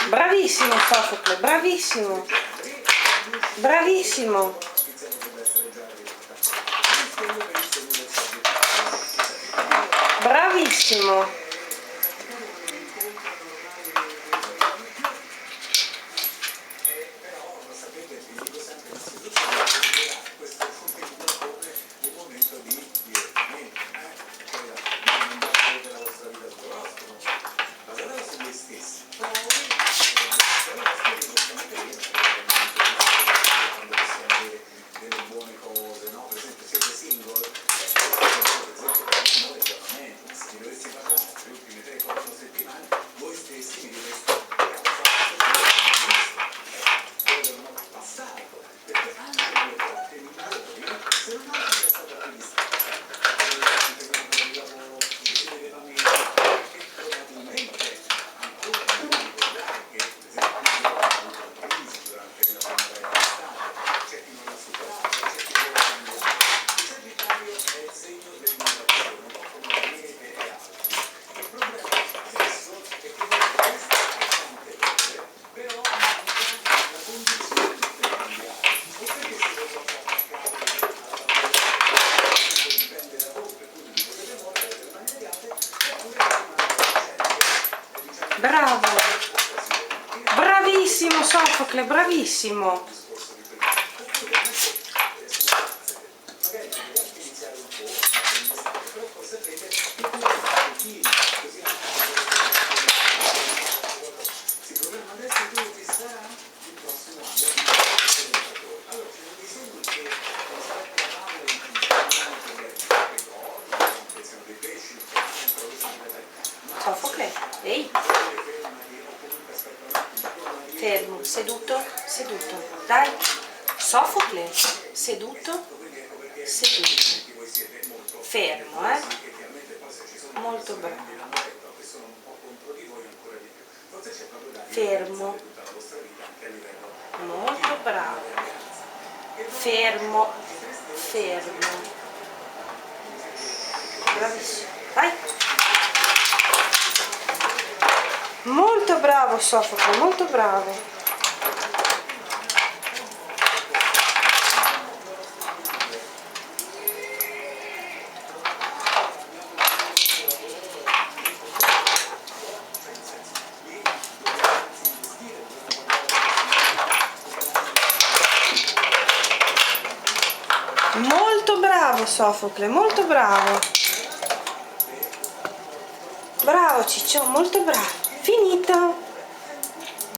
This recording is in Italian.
Bravissimo Sofocle, bravissimo, bravissimo, bravissimo. Bravo, bravissimo Sofocle, bravissimo. Sofocle, ehi. Fermo, seduto, seduto. Dai. Sofocle, seduto, seduto. Fermo, Molto bravo. Fermo. Molto bravo. Fermo, fermo. Bravissimo. Vai. Molto bravo Sofocle, molto bravo. Molto bravo Sofocle, molto bravo. Bravo Ciccio, molto bravo. Finito.